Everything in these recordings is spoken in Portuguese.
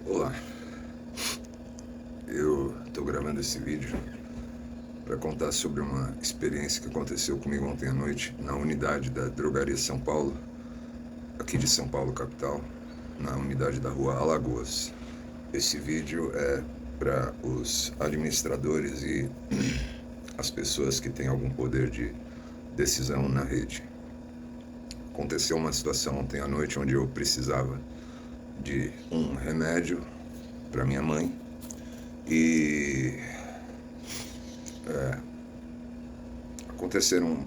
Olá, eu estou gravando esse vídeo para contar sobre uma experiência que aconteceu comigo ontem à noite na unidade da Drogaria São Paulo, aqui de São Paulo, capital, na unidade da rua Alagoas. Esse vídeo é para os administradores e as pessoas que têm algum poder de decisão na rede. Aconteceu uma situação ontem à noite onde eu precisava de um remédio para minha mãe e aconteceram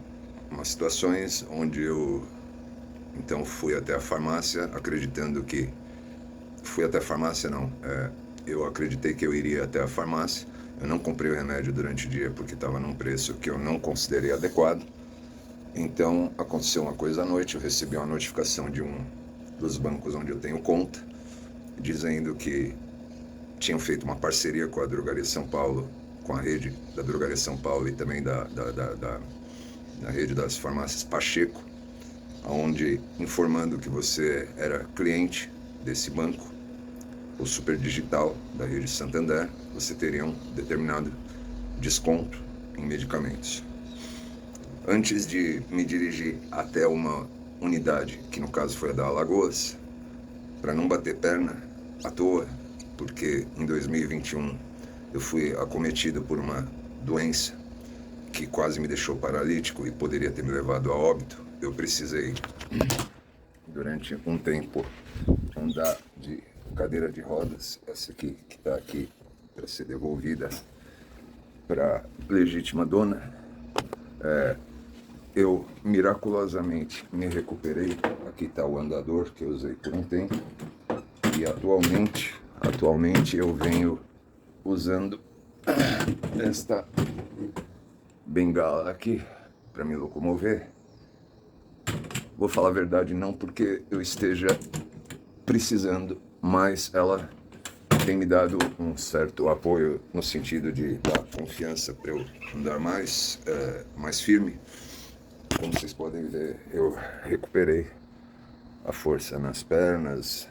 umas situações onde eu então fui até a farmácia acreditando que... Fui até a farmácia não, eu acreditei que eu iria até a farmácia. Eu não comprei o remédio durante o dia porque estava num preço que eu não considerei adequado. Então aconteceu uma coisa à noite, eu recebi uma notificação de um dos bancos onde eu tenho conta, dizendo que tinham feito uma parceria com a Drogaria São Paulo, com a rede da Drogaria São Paulo e também da rede das farmácias Pacheco, onde, informando que você era cliente desse banco, o Super Digital da rede Santander, você teria um determinado desconto em medicamentos. Antes de me dirigir até uma unidade, que no caso foi a da Alagoas, para não bater perna à toa, porque em 2021 eu fui acometido por uma doença que quase me deixou paralítico e poderia ter me levado a óbito. Eu precisei, durante um tempo, andar de cadeira de rodas, essa aqui que está aqui para ser devolvida para a legítima dona. Eu miraculosamente me recuperei. Aqui está o andador que eu usei por um tempo e atualmente eu venho usando esta bengala aqui para me locomover. Vou falar a verdade, não porque eu esteja precisando, mas ela tem me dado um certo apoio no sentido de dar confiança para eu andar mais firme. Como vocês podem ver, eu recuperei a força nas pernas,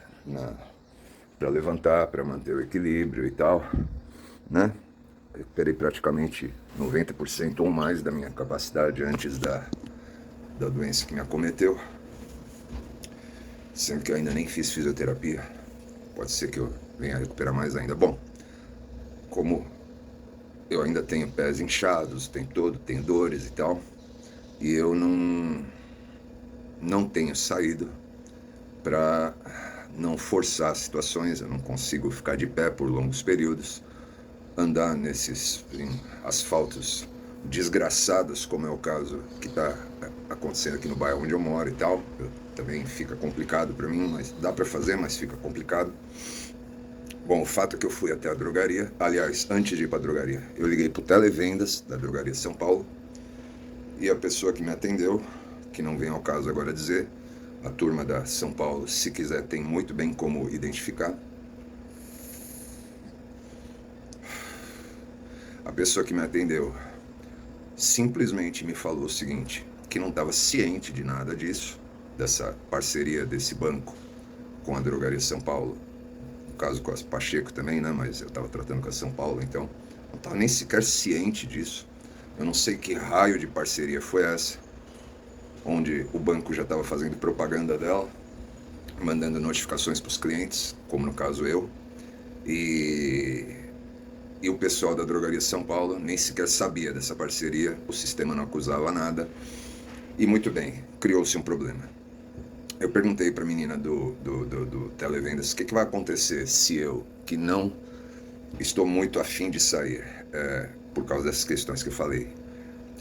para levantar, para manter o equilíbrio e tal, né? Recuperei praticamente 90% ou mais da minha capacidade antes da doença que me acometeu, sendo que eu ainda nem fiz fisioterapia. Pode ser que eu venha a recuperar mais ainda. Bom, como eu ainda tenho pés inchados o tempo todo, tenho dores e tal, e eu não tenho saído para não forçar situações. Eu não consigo ficar de pé por longos períodos, andar nesses asfaltos desgraçados, como é o caso que está acontecendo aqui no bairro onde eu moro e tal. Também fica complicado para mim, mas dá para fazer, mas fica complicado. Bom, o fato é que eu fui até a drogaria. Aliás, antes de ir para a drogaria, eu liguei para o Televendas da Drogaria São Paulo, e a pessoa que me atendeu, que não vem ao caso agora dizer, a turma da São Paulo, se quiser, tem muito bem como identificar. A pessoa que me atendeu simplesmente me falou o seguinte, que não estava ciente de nada disso, dessa parceria desse banco com a Drogaria São Paulo, no caso com a Pacheco também, né? Mas eu estava tratando com a São Paulo, então não estava nem sequer ciente disso. Eu não sei que raio de parceria foi essa, onde o banco já estava fazendo propaganda dela, mandando notificações para os clientes, como no caso eu, e o pessoal da Drogaria São Paulo nem sequer sabia dessa parceria, o sistema não acusava nada, e muito bem, criou-se um problema. Eu perguntei para a menina do Televendas o que vai acontecer se eu, que não estou muito afim de sair, por causa dessas questões que eu falei,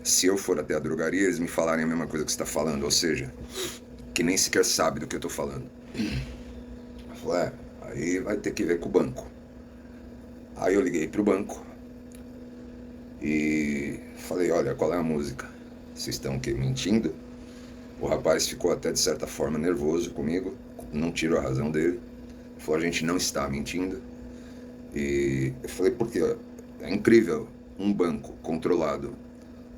se eu for até a drogaria, eles me falarem a mesma coisa que você está falando, ou seja, que nem sequer sabe do que eu estou falando. Eu falei, aí vai ter que ver com o banco. Aí eu liguei pro banco e falei, olha, qual é a música? Vocês estão o quê, mentindo? O rapaz ficou até de certa forma nervoso comigo, não tiro a razão dele. Ele falou, a gente não está mentindo. E eu falei, por quê? É incrível um banco controlado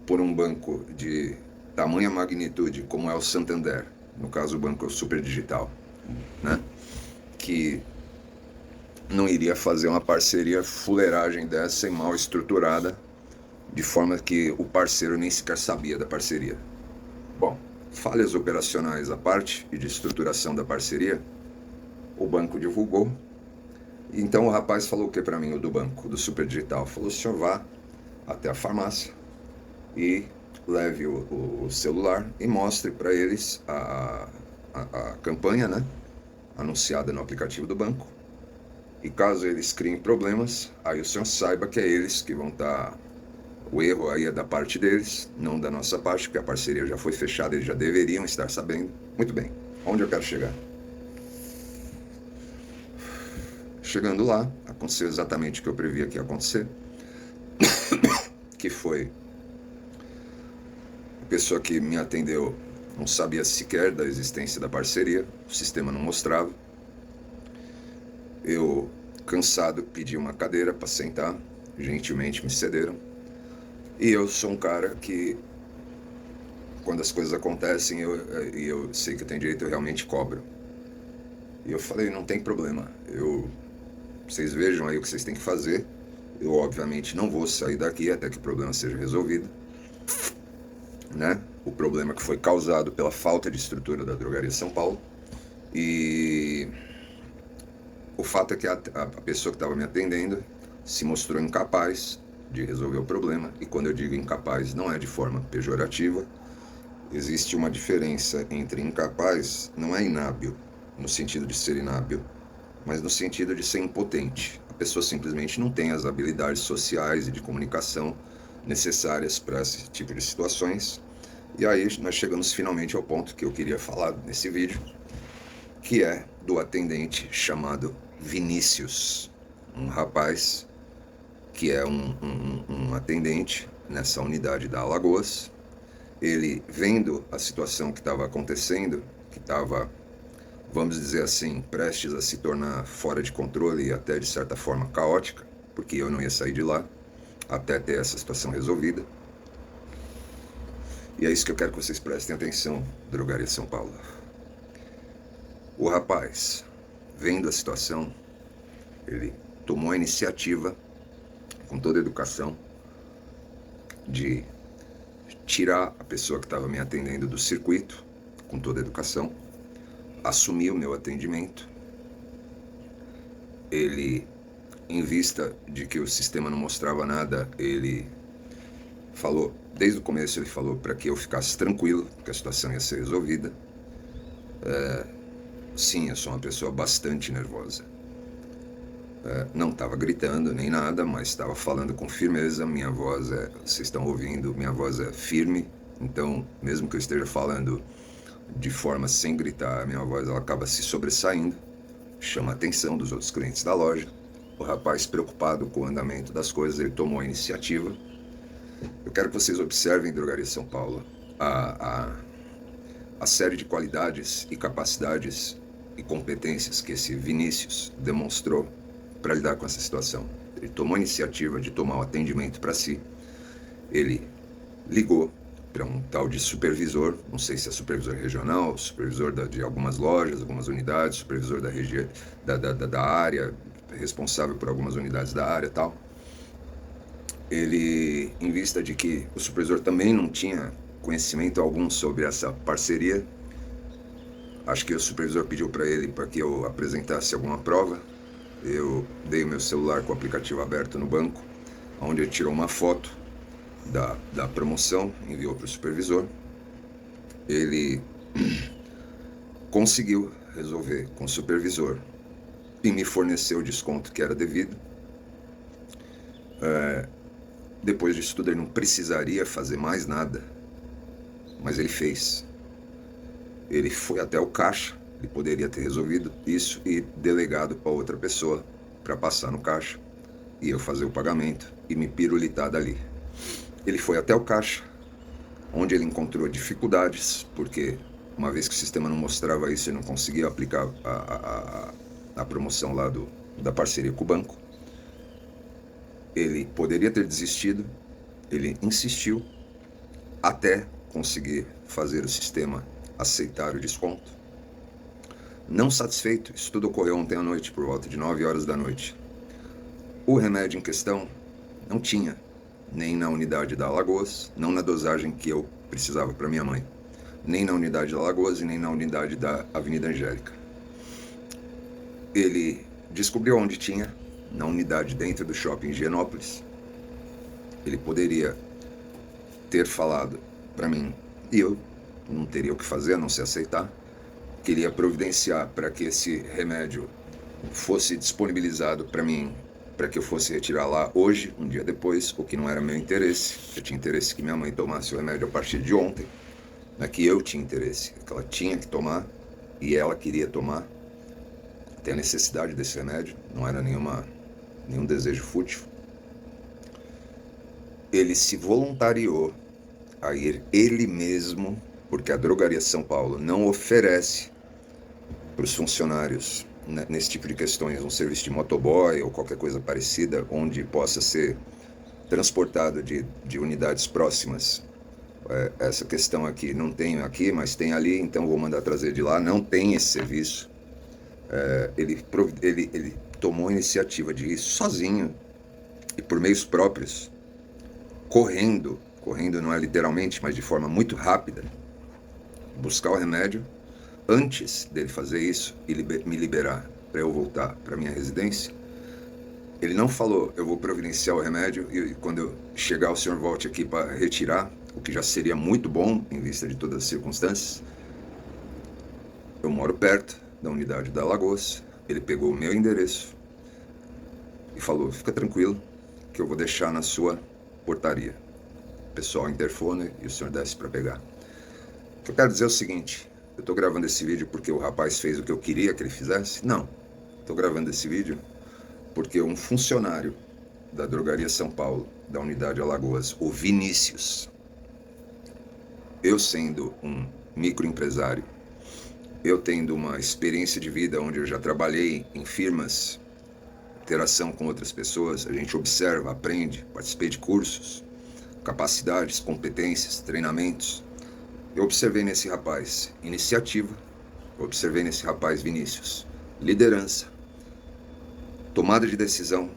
por um banco de tamanha magnitude como é o Santander, no caso o banco Super Digital, né? Que não iria fazer uma parceria fuleiragem dessa e mal estruturada, de forma que o parceiro nem sequer sabia da parceria. Bom, falhas operacionais à parte e de estruturação da parceria, o banco divulgou. Então o rapaz falou o que para mim, o do banco, do Super Digital? Falou: o senhor vá até a farmácia e leve o celular e mostre para eles a campanha, né, anunciada no aplicativo do banco. E caso eles criem problemas, aí o senhor saiba que é eles que vão estar... O erro aí é da parte deles, não da nossa parte, porque a parceria já foi fechada, eles já deveriam estar sabendo. Muito bem, onde eu quero chegar? Chegando lá, aconteceu exatamente o que eu previa que ia acontecer, que foi... A pessoa que me atendeu não sabia sequer da existência da parceria, o sistema não mostrava. Eu, cansado, pedi uma cadeira para sentar, gentilmente me cederam. E eu sou um cara que, quando as coisas acontecem e eu sei que eu tenho direito, eu realmente cobro. E eu falei: não tem problema, vocês vejam aí o que vocês têm que fazer. Eu, obviamente, não vou sair daqui até que o problema seja resolvido, né? O problema que foi causado pela falta de estrutura da Drogaria São Paulo. E o fato é que a pessoa que estava me atendendo se mostrou incapaz de resolver o problema. E quando eu digo incapaz, não é de forma pejorativa. Existe uma diferença entre incapaz, não é inábil, no sentido de ser inábil, mas no sentido de ser impotente. A pessoa simplesmente não tem as habilidades sociais e de comunicação necessárias para esse tipo de situações. E aí nós chegamos finalmente ao ponto que eu queria falar nesse vídeo, que é do atendente chamado Vinícius, um rapaz que é um atendente nessa unidade da Alagoas. Ele, vendo a situação que estava acontecendo, que estava, vamos dizer assim, prestes a se tornar fora de controle e até de certa forma caótica, porque eu não ia sair de lá até ter essa situação resolvida. E é isso que eu quero que vocês prestem atenção, Drogaria São Paulo. O rapaz, vendo a situação, ele tomou a iniciativa, com toda a educação, de tirar a pessoa que estava me atendendo do circuito, com toda a educação, assumir o meu atendimento. Ele, em vista de que o sistema não mostrava nada, ele falou, desde o começo ele falou para que eu ficasse tranquilo, que a situação ia ser resolvida. Sim, eu sou uma pessoa bastante nervosa. Não estava gritando nem nada, mas estava falando com firmeza. Minha voz vocês estão ouvindo, minha voz é firme. Então, mesmo que eu esteja falando de forma sem gritar, a minha voz ela acaba se sobressaindo, chama a atenção dos outros clientes da loja. O rapaz, preocupado com o andamento das coisas, ele tomou a iniciativa. Eu quero que vocês observem, Drogaria São Paulo, a série de qualidades e capacidades e competências que esse Vinícius demonstrou para lidar com essa situação. Ele tomou a iniciativa de tomar o atendimento para si. Ele ligou para um tal de supervisor, não sei se é supervisor regional, supervisor de algumas lojas, algumas unidades, supervisor da região, da área, responsável por algumas unidades da área e tal. Ele, em vista de que o supervisor também não tinha conhecimento algum sobre essa parceria, acho que o supervisor pediu para ele para que eu apresentasse alguma prova. Eu dei o meu celular com o aplicativo aberto no banco, onde ele tirou uma foto da promoção, enviou para o supervisor. Ele conseguiu resolver com o supervisor e me forneceu o desconto que era devido. Depois disso tudo, ele não precisaria fazer mais nada, mas ele fez. Ele foi até o caixa, ele poderia ter resolvido isso e delegado para outra pessoa para passar no caixa e eu fazer o pagamento e me pirulitar dali. Ele foi até o caixa, onde ele encontrou dificuldades, porque uma vez que o sistema não mostrava isso, ele não conseguia aplicar a promoção lá da parceria com o banco. Ele poderia ter desistido, ele insistiu até conseguir fazer o sistema aceitar o desconto. Não satisfeito, isso tudo ocorreu ontem à noite, por volta de 9 horas da noite. O remédio em questão não tinha, nem na unidade da Alagoas, não na dosagem que eu precisava para minha mãe, nem na unidade da Alagoas e nem na unidade da Avenida Angélica. Ele descobriu onde tinha, na unidade dentro do shopping Higienópolis. Ele poderia ter falado para mim, e eu não teria o que fazer a não se aceitar, queria providenciar para que esse remédio fosse disponibilizado para mim, para que eu fosse retirar lá hoje, um dia depois, o que não era meu interesse. Eu tinha interesse que minha mãe tomasse o remédio a partir de ontem, não é que eu tinha interesse, que ela tinha que tomar e ela queria tomar. Tem a necessidade desse remédio, não era nenhum desejo fútil. Ele se voluntariou a ir ele mesmo, porque a Drogaria São Paulo não oferece para os funcionários, nesse tipo de questões, um serviço de motoboy ou qualquer coisa parecida, onde possa ser transportado de unidades próximas. Essa questão aqui, não tenho aqui, mas tem ali, então vou mandar trazer de lá. Não tem esse serviço. Ele tomou a iniciativa de ir sozinho e por meios próprios, correndo não é literalmente, mas de forma muito rápida, buscar o remédio. Antes dele fazer isso e me liberar para eu voltar para minha residência, ele não falou, eu vou providenciar o remédio e quando eu chegar o senhor volte aqui para retirar, o que já seria muito bom em vista de todas as circunstâncias. Eu moro perto da unidade da Alagoas, ele pegou o meu endereço e falou, fica tranquilo que eu vou deixar na sua portaria. O pessoal interfona e o senhor desce para pegar. O que eu quero dizer é o seguinte, eu estou gravando esse vídeo porque o rapaz fez o que eu queria que ele fizesse? Não. Estou gravando esse vídeo porque um funcionário da Drogaria São Paulo, da unidade Alagoas, o Vinícius, eu sendo um microempresário, eu tendo uma experiência de vida onde eu já trabalhei em firmas, interação com outras pessoas, a gente observa, aprende, participei de cursos, capacidades, competências, treinamentos. Eu observei nesse rapaz iniciativa, eu observei nesse rapaz Vinícius liderança, tomada de decisão,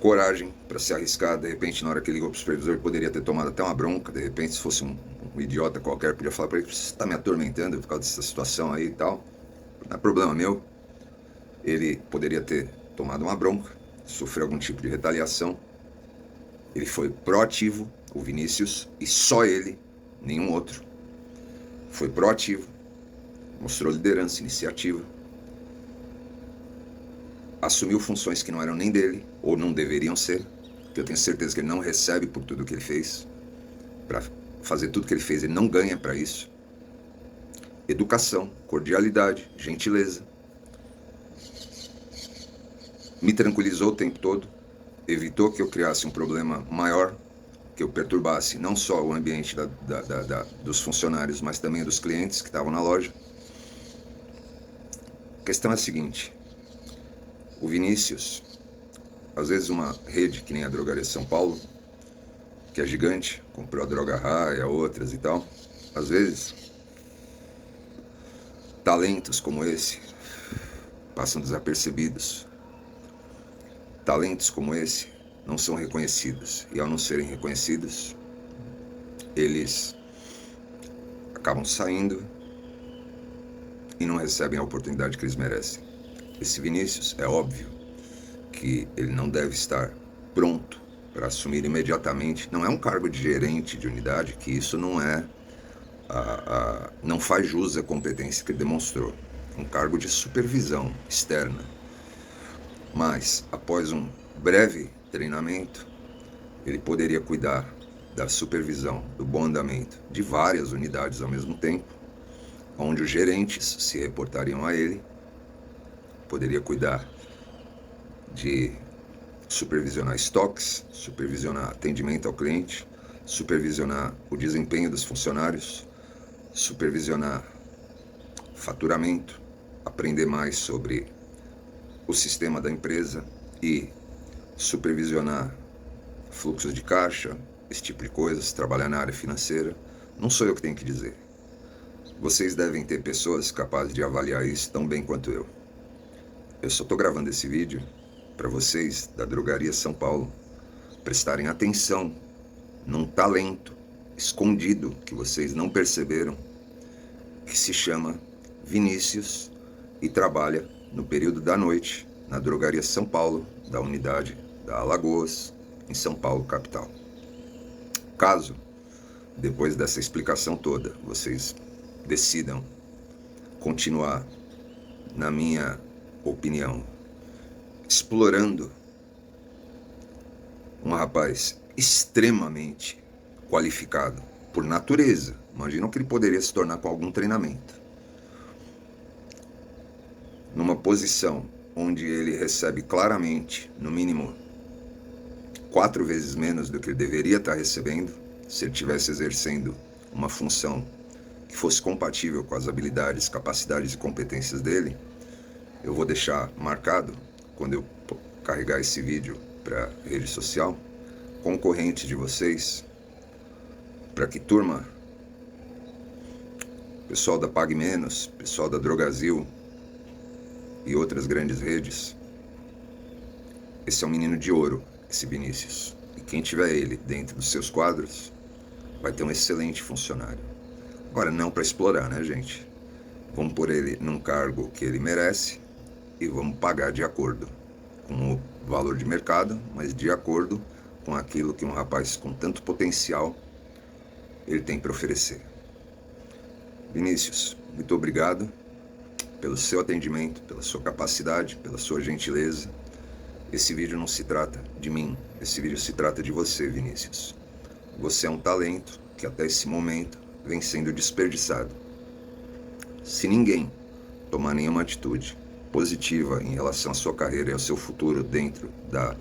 coragem para se arriscar. De repente, na hora que ligou para o supervisor, ele poderia ter tomado até uma bronca. De repente, se fosse um idiota qualquer, podia falar para ele, você está me atormentando por causa dessa situação aí e tal. Não é problema meu. Ele poderia ter tomado uma bronca, sofrer algum tipo de retaliação. Ele foi proativo, o Vinícius, e só ele, nenhum outro. Foi proativo, mostrou liderança, iniciativa, assumiu funções que não eram nem dele, ou não deveriam ser, que eu tenho certeza que ele não recebe por tudo que ele fez. Para fazer tudo que ele fez, ele não ganha para isso. Educação, cordialidade, gentileza. Me tranquilizou o tempo todo, evitou que eu criasse um problema maior, que eu perturbasse não só o ambiente dos funcionários, mas também dos clientes que estavam na loja. A questão é a seguinte, o Vinícius, às vezes uma rede que nem a Drogaria São Paulo, que é gigante, comprou a Droga Raia, outras e tal, às vezes talentos como esse passam desapercebidos. Talentos como esse não são reconhecidos, e ao não serem reconhecidos, eles acabam saindo e não recebem a oportunidade que eles merecem. Esse Vinícius, é óbvio que ele não deve estar pronto para assumir imediatamente, não é um cargo de gerente de unidade, que isso não não faz jus à competência que ele demonstrou, um cargo de supervisão externa. Mas, após um breve treinamento, ele poderia cuidar da supervisão, do bom andamento de várias unidades ao mesmo tempo, onde os gerentes se reportariam a ele, poderia cuidar de supervisionar estoques, supervisionar atendimento ao cliente, supervisionar o desempenho dos funcionários, supervisionar faturamento, aprender mais sobre o sistema da empresa e supervisionar fluxos de caixa, esse tipo de coisas, trabalhar na área financeira. Não sou eu que tenho que dizer. Vocês devem ter pessoas capazes de avaliar isso tão bem quanto eu. Eu só estou gravando esse vídeo para vocês da Drogaria São Paulo prestarem atenção num talento escondido que vocês não perceberam, que se chama Vinícius e trabalha no período da noite na Drogaria São Paulo, da unidade da Alagoas, em São Paulo, capital. Caso, depois dessa explicação toda, vocês decidam continuar, na minha opinião, explorando um rapaz extremamente qualificado por natureza, imaginam que ele poderia se tornar com algum treinamento, numa posição onde ele recebe claramente, no mínimo, 4 vezes menos do que ele deveria estar recebendo, se ele estivesse exercendo uma função que fosse compatível com as habilidades, capacidades e competências dele. Eu vou deixar marcado, quando eu carregar esse vídeo para rede social, concorrente de vocês, para que turma, pessoal da Pague Menos, pessoal da Drogazil e outras grandes redes, esse é um menino de ouro, esse Vinícius. E quem tiver ele dentro dos seus quadros vai ter um excelente funcionário. Agora, não para explorar, né, gente? Vamos pôr ele num cargo que ele merece e vamos pagar de acordo com o valor de mercado, mas de acordo com aquilo que um rapaz com tanto potencial ele tem para oferecer. Vinícius, muito obrigado pelo seu atendimento, pela sua capacidade, pela sua gentileza. Esse vídeo não se trata de mim, esse vídeo se trata de você, Vinícius. Você é um talento que até esse momento vem sendo desperdiçado. Se ninguém tomar nenhuma atitude positiva em relação à sua carreira e ao seu futuro dentro da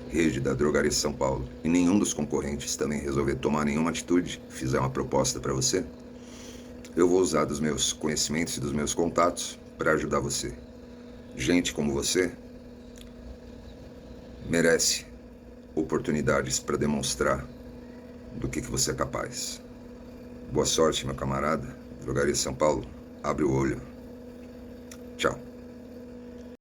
rede da Drogaria São Paulo, e nenhum dos concorrentes também resolver tomar nenhuma atitude, fizer uma proposta para você, eu vou usar dos meus conhecimentos e dos meus contatos para ajudar você. Gente como você merece oportunidades para demonstrar do que você é capaz. Boa sorte, meu camarada. Drogaria São Paulo, abre o olho.